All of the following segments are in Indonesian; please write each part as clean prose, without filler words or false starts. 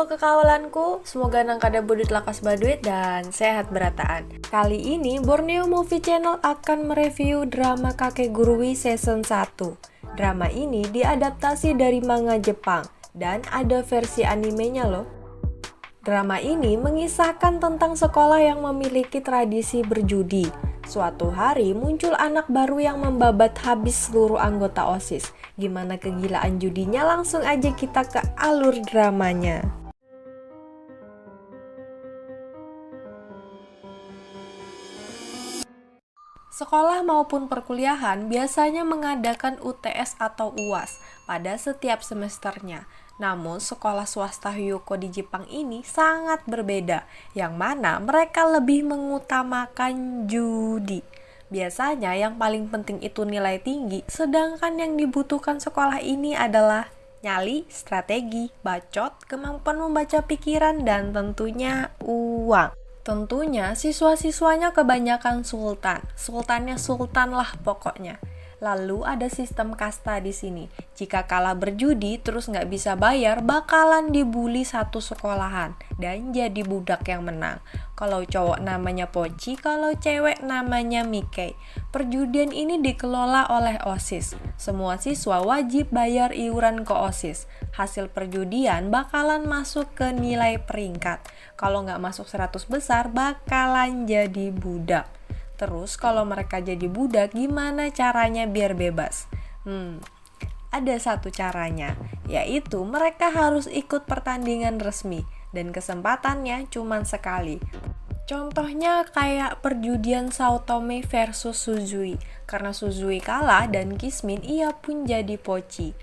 Halo kekawalanku, semoga nang kada budut lakas baduit dan sehat berataan. Kali ini Borneo Movie Channel akan mereview drama Kakek Gurui season 1. Drama ini diadaptasi dari manga Jepang dan ada versi animenya loh. Drama ini mengisahkan tentang sekolah yang memiliki tradisi berjudi. Suatu hari muncul anak baru yang membabat habis seluruh anggota OSIS. Gimana kegilaan judinya? Langsung aja kita ke alur dramanya. Sekolah maupun perkuliahan biasanya mengadakan UTS atau UAS pada setiap semesternya. Namun sekolah swasta Hyuko di Jepang ini sangat berbeda, yang mana mereka lebih mengutamakan judi. Biasanya yang paling penting itu nilai tinggi, sedangkan yang dibutuhkan sekolah ini adalah nyali, strategi, bacot, kemampuan membaca pikiran, dan tentunya uang. Tentunya siswa-siswanya kebanyakan sultan. Sultannya sultan lah pokoknya. Lalu ada sistem kasta di sini. Jika kalah berjudi terus nggak bisa bayar, bakalan dibully satu sekolahan dan jadi budak yang menang. Kalau cowok namanya Poci, kalau cewek namanya Mikey. Perjudian ini dikelola oleh OSIS. Semua siswa wajib bayar iuran ke OSIS. Hasil perjudian bakalan masuk ke nilai peringkat. Kalau nggak masuk 100 besar, bakalan jadi budak. Terus kalau mereka jadi budak, gimana caranya biar bebas? Ada satu caranya, yaitu mereka harus ikut pertandingan resmi dan kesempatannya cuma sekali. Contohnya kayak perjudian Sao Tome versus Suzui. Karena Suzui kalah dan Kismin, ia pun jadi Poci.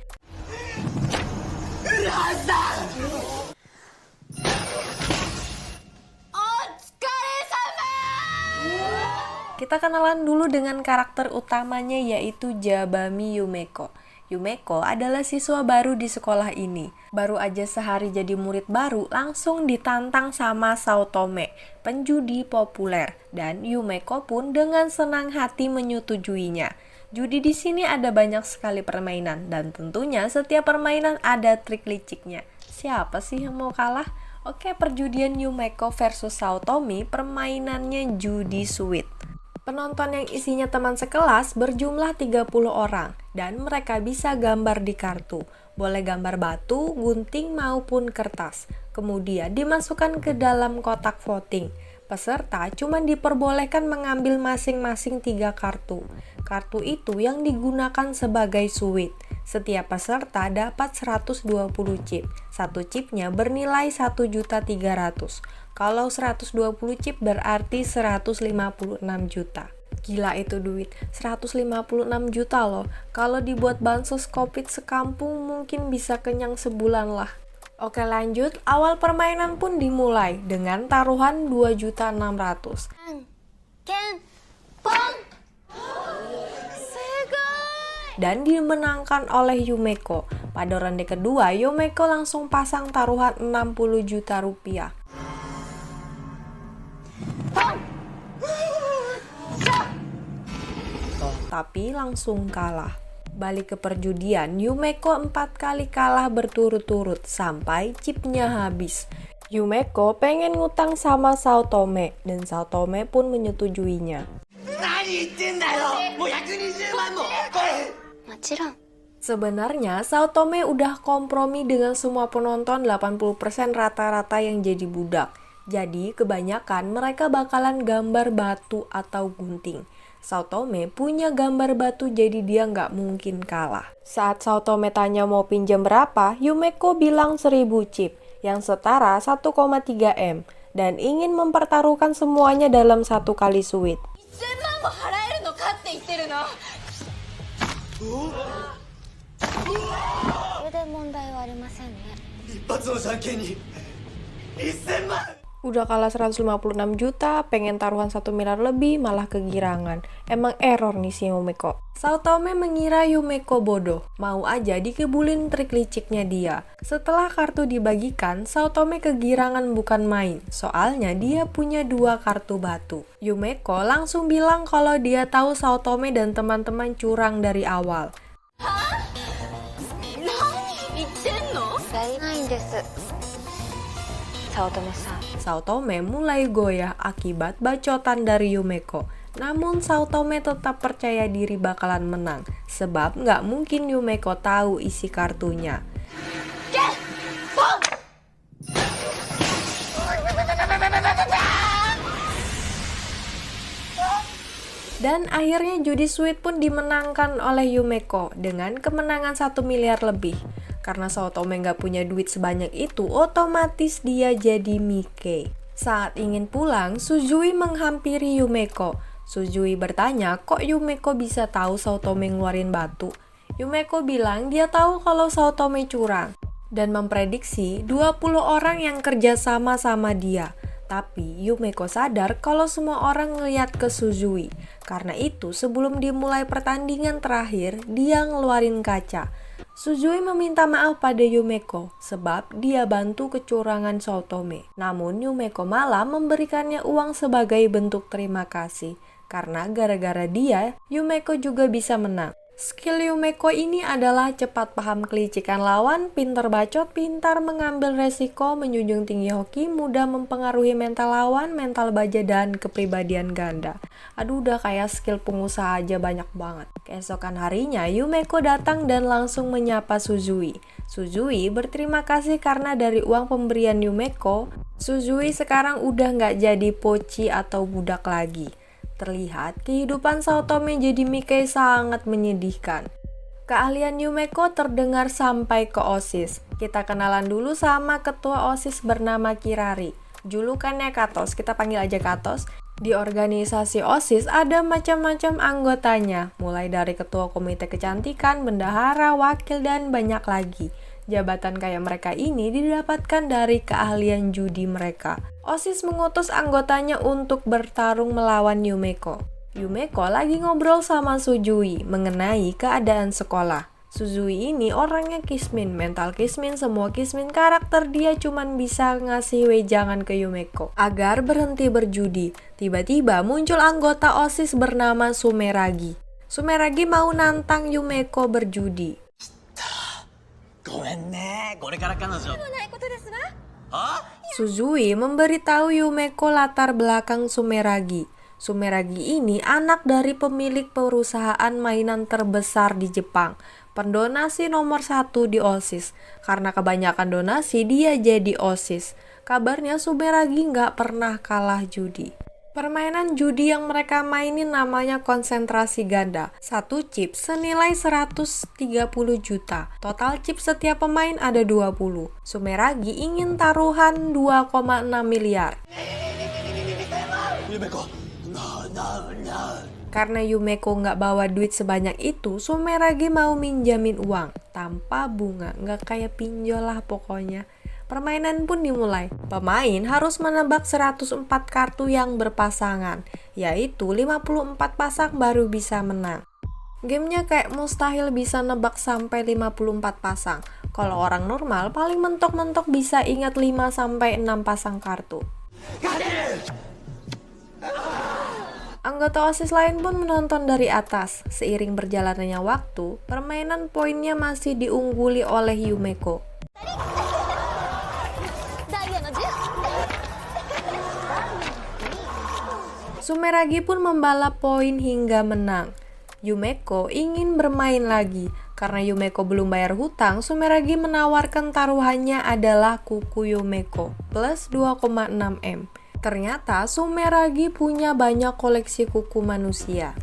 Kita kenalan dulu dengan karakter utamanya, yaitu Jabami Yumeko. Yumeko adalah siswa baru di sekolah ini. Baru aja sehari jadi murid baru, langsung ditantang sama Sao Tome, penjudi populer. Dan Yumeko pun dengan senang hati menyetujuinya. Judi di sini ada banyak sekali permainan, dan tentunya setiap permainan ada trik liciknya. Siapa sih yang mau kalah? Oke, perjudian Yumeko versus Sao Tome, permainannya judi sweet. Penonton yang isinya teman sekelas berjumlah 30 orang dan mereka bisa gambar di kartu. Boleh gambar batu, gunting maupun kertas. Kemudian dimasukkan ke dalam kotak voting. Peserta cuma diperbolehkan mengambil masing-masing 3 kartu. Kartu itu yang digunakan sebagai suit. Setiap peserta dapat 120 chip. Satu chipnya bernilai 1.300.000. Kalau 120 chip berarti 156 juta. Gila itu duit, 156 juta loh. Kalau dibuat bansos COVID sekampung mungkin bisa kenyang sebulan lah. Oke lanjut, awal permainan pun dimulai dengan taruhan 2.600.000. Dan dimenangkan oleh Yumeko. Pada ronde kedua, Yumeko langsung pasang taruhan 60 juta rupiah. Tapi langsung kalah. Balik ke perjudian, Yumeko 4 kali kalah berturut-turut sampai chipnya habis. Yumeko pengen ngutang sama Sao Tome dan Sao Tome pun menyetujuinya. Sebenarnya Sao Tome udah kompromi dengan semua penonton, 80% rata-rata yang jadi budak. Jadi kebanyakan mereka bakalan gambar batu atau gunting. Sao Tome punya gambar batu, jadi dia nggak mungkin kalah. Saat Sao Tome tanya mau pinjam berapa, Yumeko bilang 1000 chip, yang setara 1,3 M, dan ingin mempertaruhkan semuanya dalam satu kali suit. Udah kalah 156 juta, pengen taruhan 1 miliar lebih, malah kegirangan. Emang error nih si Yumeko. Sao Tome mengira Yumeko bodoh, mau aja dikebulin trik liciknya dia. Setelah kartu dibagikan, Sao Tome kegirangan bukan main, soalnya dia punya 2 kartu batu. Yumeko langsung bilang kalau dia tahu Sao Tome dan teman-teman curang dari awal. Saotome mulai goyah akibat bacotan dari Yumeko. Namun Saotome tetap percaya diri bakalan menang, sebab nggak mungkin Yumeko tahu isi kartunya. Dan akhirnya judi sweet pun dimenangkan oleh Yumeko dengan kemenangan 1 miliar lebih. Karena Saotome nggak punya duit sebanyak itu, otomatis dia jadi Mickey. Saat ingin pulang, Suzui menghampiri Yumeko. Suzui bertanya, kok Yumeko bisa tahu Saotome ngeluarin batu? Yumeko bilang dia tahu kalau Saotome curang dan memprediksi 20 orang yang kerja sama dia. Tapi Yumeko sadar kalau semua orang ngeliat ke Suzui. Karena itu sebelum dimulai pertandingan terakhir, dia ngeluarin kaca. Suzui meminta maaf pada Yumeko sebab dia bantu kecurangan Saotome. Namun Yumeko malah memberikannya uang sebagai bentuk terima kasih. Karena gara-gara dia, Yumeko juga bisa menang. Skill Yumeko ini adalah cepat paham kelicikan lawan, pintar bacot, pintar mengambil resiko, menjunjung tinggi hoki, mudah mempengaruhi mental lawan, mental baja, dan kepribadian ganda. Aduh, udah kayak skill pengusaha aja banyak banget. Keesokan harinya, Yumeko datang dan langsung menyapa Suzui. Suzui berterima kasih karena dari uang pemberian Yumeko, Suzui sekarang udah nggak jadi poci atau budak lagi. Terlihat kehidupan Saotome jadi Mickey sangat menyedihkan. Keahlian Yumeko terdengar sampai ke OSIS. Kita kenalan dulu sama ketua OSIS bernama Kirari. Julukannya Katos, kita panggil aja Katos. Di organisasi OSIS ada macam-macam anggotanya, mulai dari ketua komite kecantikan, bendahara, wakil, dan banyak lagi. Jabatan kayak mereka ini didapatkan dari keahlian judi mereka. OSIS mengutus anggotanya untuk bertarung melawan Yumeko. Yumeko lagi ngobrol sama Suzui mengenai keadaan sekolah. Suzui ini orangnya kismin, mental kismin, semua kismin, karakter dia cuman bisa ngasih wejangan ke Yumeko agar berhenti berjudi. Tiba-tiba muncul anggota OSIS bernama Sumeragi. Sumeragi mau nantang Yumeko berjudi. Suzui memberitahu Yumeko latar belakang Sumeragi. Sumeragi ini anak dari pemilik perusahaan mainan terbesar di Jepang, pendonasi nomor 1 di OSIS. Karena kebanyakan donasi, dia jadi OSIS. Kabarnya Sumeragi nggak pernah kalah judi. Permainan judi yang mereka mainin namanya konsentrasi ganda. Satu chip senilai 130 juta. Total chip setiap pemain ada 20. Sumeragi ingin taruhan 2,6 miliar. Karena Yumeko nggak bawa duit sebanyak itu, Sumeragi mau minjamin uang. Tanpa bunga, nggak kayak pinjol lah pokoknya. Permainan pun dimulai. Pemain harus menebak 104 kartu yang berpasangan, yaitu 54 pasang baru bisa menang. Gamenya kayak mustahil bisa nebak sampai 54 pasang. Kalau orang normal paling mentok-mentok bisa ingat 5-6 pasang kartu. Anggota OSIS lain pun menonton dari atas. Seiring berjalannya waktu, permainan poinnya masih diungguli oleh Yumeko. Sumeragi pun membalap poin hingga menang. Yumeko ingin bermain lagi. Karena Yumeko belum bayar hutang, Sumeragi menawarkan taruhannya adalah kuku Yumeko plus 2,6 M. Ternyata Sumeragi punya banyak koleksi kuku manusia.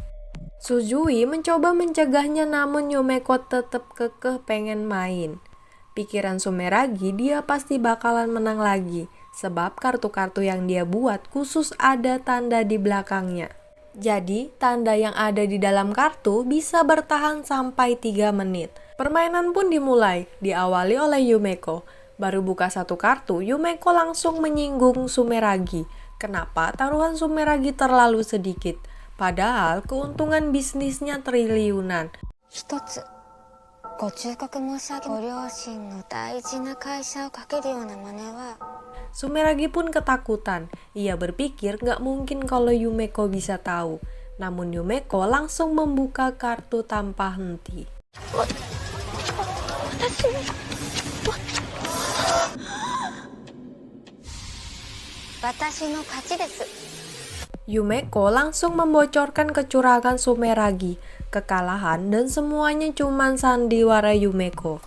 Suzui mencoba mencegahnya namun Yumeko tetap kekeh pengen main. Pikiran Sumeragi dia pasti bakalan menang lagi. Sebab kartu-kartu yang dia buat khusus ada tanda di belakangnya. Jadi, tanda yang ada di dalam kartu bisa bertahan sampai 3 menit. Permainan pun dimulai, diawali oleh Yumeko. Baru buka satu kartu, Yumeko langsung menyinggung Sumeragi. Kenapa taruhan Sumeragi terlalu sedikit? Padahal keuntungan bisnisnya triliunan. Sumeragi pun ketakutan. Ia berpikir nggak mungkin kalau Yumeko bisa tahu. Namun Yumeko langsung membuka kartu tanpa henti. Yumeko langsung membocorkan kecurangan Sumeragi, kekalahan, dan semuanya cuma sandiwara Yumeko.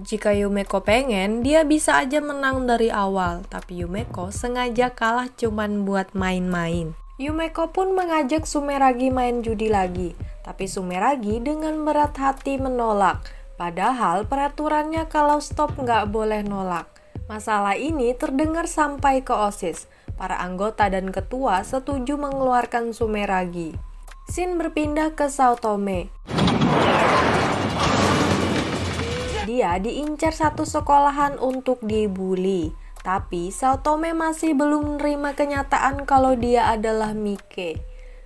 Jika Yumeko pengen, dia bisa aja menang dari awal, tapi Yumeko sengaja kalah cuman buat main-main. Yumeko pun mengajak Sumeragi main judi lagi, tapi Sumeragi dengan berat hati menolak. Padahal peraturannya kalau stop nggak boleh nolak. Masalah ini terdengar sampai ke OSIS. Para anggota dan ketua setuju mengeluarkan Sumeragi. Scene berpindah ke Sao Tome. Dia diincar satu sekolahan untuk dibully. Tapi Sao Tome masih belum menerima kenyataan kalau dia adalah Mike.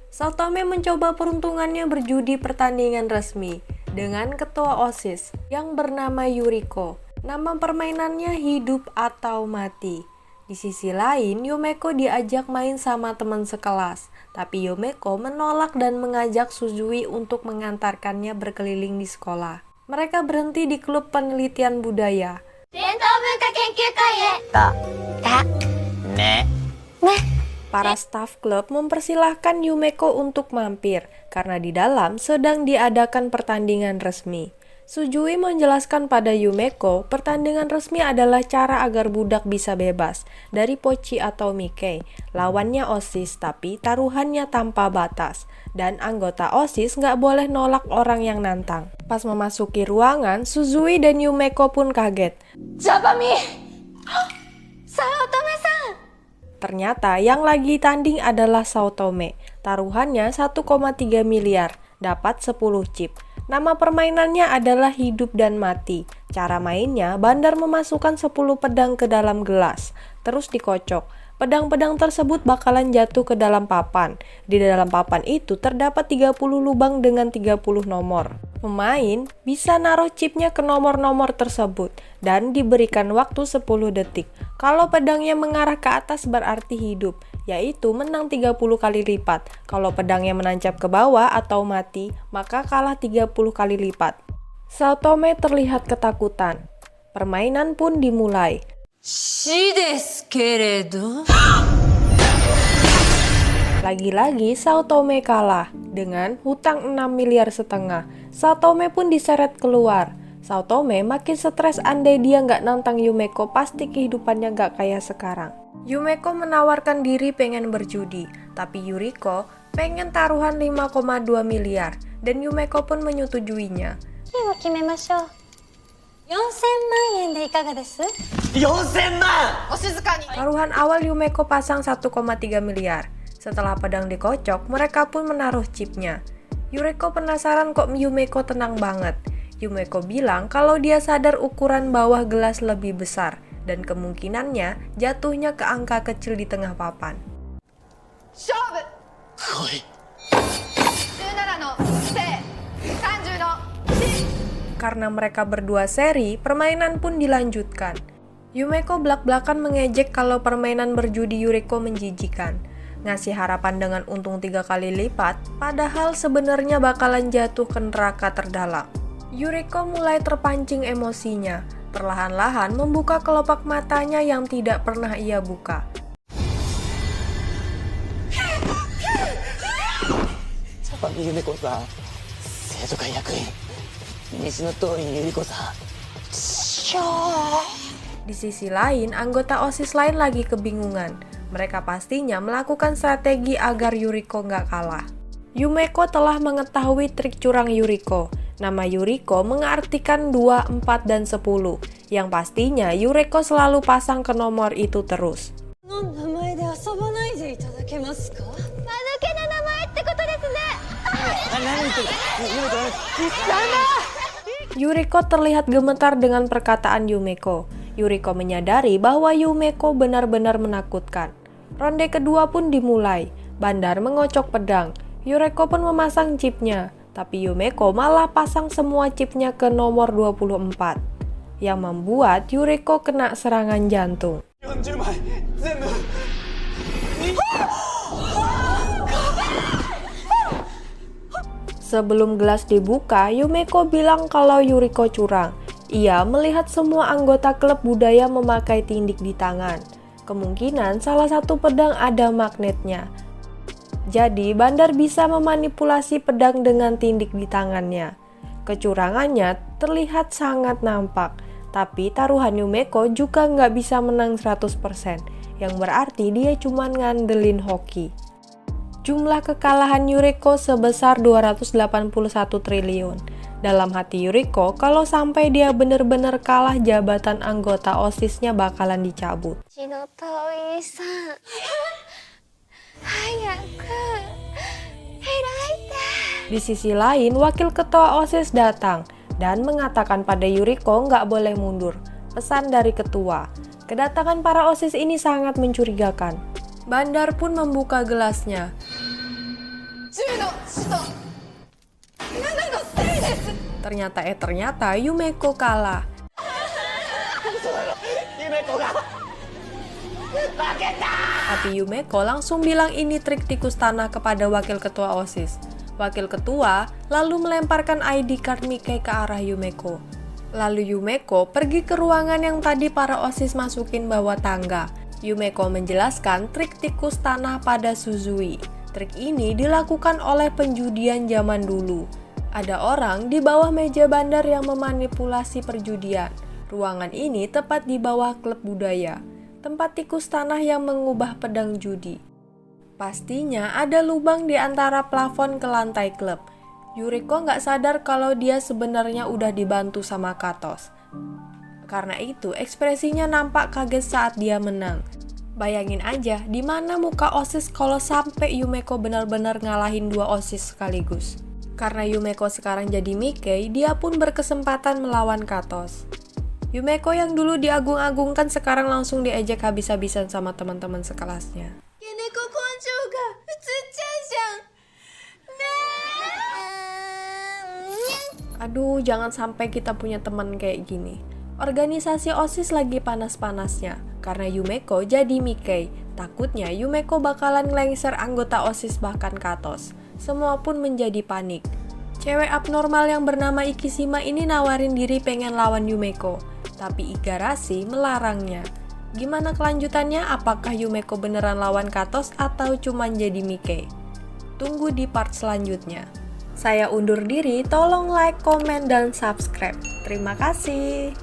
Sao Tome mencoba peruntungannya berjudi pertandingan resmi dengan ketua OSIS yang bernama Yuriko. Nama permainannya hidup atau mati. Di sisi lain, Yumeko diajak main sama teman sekelas, tapi Yumeko menolak dan mengajak Suzui untuk mengantarkannya berkeliling di sekolah. Mereka berhenti di klub penelitian budaya. Para staf klub mempersilahkan Yumeko untuk mampir, karena di dalam sedang diadakan pertandingan resmi. Suzui menjelaskan pada Yumeko, pertandingan resmi adalah cara agar budak bisa bebas dari Pochi atau Mike. Lawannya OSIS, tapi taruhannya tanpa batas. Dan anggota OSIS nggak boleh nolak orang yang nantang. Pas memasuki ruangan, Suzui dan Yumeko pun kaget. Japami! Sao Tome-san! Ternyata yang lagi tanding adalah Sao Tome. Taruhannya 1,3 miliar, dapat 10 chip. Nama permainannya adalah hidup dan mati. Cara mainnya, Bandar memasukkan 10 pedang ke dalam gelas, terus dikocok. Pedang-pedang tersebut bakalan jatuh ke dalam papan. Di dalam papan itu terdapat 30 lubang dengan 30 nomor. Pemain bisa naruh chipnya ke nomor-nomor tersebut dan diberikan waktu 10 detik. Kalau pedangnya mengarah ke atas berarti hidup, yaitu menang 30 kali lipat. Kalau pedangnya menancap ke bawah atau mati, maka kalah 30 kali lipat. Sao Tome terlihat ketakutan. Permainan pun dimulai. Lagi-lagi Sao Tome kalah dengan hutang 6 miliar setengah. Sao Tome pun diseret keluar. Sao Tome makin stres andai dia nggak nantang Yumeko, pasti kehidupannya nggak kayak sekarang. Yumeko menawarkan diri pengen berjudi, tapi Yuriko pengen taruhan 5,2 miliar dan Yumeko pun menyetujuinya. Taruhan awal Yumeko pasang 1,3 miliar. Setelah pedang dikocok, mereka pun menaruh chipnya. Yuriko penasaran kok Yumeko tenang banget. Yumeko bilang kalau dia sadar ukuran bawah gelas lebih besar dan kemungkinannya jatuhnya ke angka kecil di tengah papan. Karena mereka berdua seri, permainan pun dilanjutkan. Yumeko belak-belakan mengejek kalau permainan berjudi Yuriko menjijikan. Ngasih harapan dengan untung 3 kali lipat, padahal sebenarnya bakalan jatuh ke neraka terdalam. Yuriko mulai terpancing emosinya, perlahan-lahan membuka kelopak matanya yang tidak pernah ia buka. Di sisi lain, anggota OSIS lain lagi kebingungan. Mereka pastinya melakukan strategi agar Yuriko nggak kalah. Yumeko telah mengetahui trik curang Yuriko. Nama Yuriko mengartikan 2, 4, dan 10. Yang pastinya Yuriko selalu pasang ke nomor itu terus. Yuriko terlihat gemetar dengan perkataan Yumeko. Yuriko menyadari bahwa Yumeko benar-benar menakutkan. Ronde kedua pun dimulai. Bandar mengocok pedang. Yuriko pun memasang chipnya, tapi Yumeko malah pasang semua chipnya ke nomor 24, yang membuat Yuriko kena serangan jantung. Sebelum gelas dibuka, Yumeko bilang kalau Yuriko curang. Ia melihat semua anggota klub budaya memakai tindik di tangan. Kemungkinan salah satu pedang ada magnetnya. Jadi, Bandar bisa memanipulasi pedang dengan tindik di tangannya. Kecurangannya terlihat sangat nampak, tapi taruhan Yumeko juga nggak bisa menang 100%, yang berarti dia cuma ngandelin hoki. Jumlah kekalahan Yuriko sebesar 281 triliun. Dalam hati Yuriko, kalau sampai dia bener-bener kalah, jabatan anggota OSIS-nya bakalan dicabut. Shinotowi-san, hayaku hiraite. Di sisi lain, wakil ketua OSIS datang dan mengatakan pada Yuriko nggak boleh mundur. Pesan dari ketua. Kedatangan para OSIS ini sangat mencurigakan. Bandar pun membuka gelasnya. Ternyata Yumeko kalah. Tapi Yumeko langsung bilang ini trik tikus tanah kepada wakil ketua OSIS. Wakil ketua lalu melemparkan ID card Mickey ke arah Yumeko. Lalu Yumeko pergi ke ruangan yang tadi para OSIS masukin bawah tangga. Yumeko menjelaskan trik tikus tanah pada Suzui. Trik ini dilakukan oleh penjudian zaman dulu. Ada orang di bawah meja Bandar yang memanipulasi perjudian. Ruangan ini tepat di bawah klub budaya, tempat tikus tanah yang mengubah pedang judi. Pastinya ada lubang di antara plafon ke lantai klub. Yuriko nggak sadar kalau dia sebenarnya udah dibantu sama Katos. Karena itu, ekspresinya nampak kaget saat dia menang. Bayangin aja, di mana muka OSIS kalau sampai Yumeko benar-benar ngalahin 2 OSIS sekaligus. Karena Yumeko sekarang jadi Mickey, dia pun berkesempatan melawan Katos. Yumeko yang dulu diagung-agungkan sekarang langsung diejek habis-habisan sama teman-teman sekelasnya. Yuneko konjou ga utsuchou. Aduh, jangan sampai kita punya teman kayak gini. Organisasi OSIS lagi panas-panasnya, karena Yumeko jadi Mickey. Takutnya Yumeko bakalan ngelengser anggota OSIS bahkan Katos. Semua pun menjadi panik. Cewek abnormal yang bernama Ikishima ini nawarin diri pengen lawan Yumeko, tapi Igarashi melarangnya. Gimana kelanjutannya? Apakah Yumeko beneran lawan Katos atau cuma jadi Mickey? Tunggu di part selanjutnya. Saya undur diri, tolong like, komen, dan subscribe. Terima kasih.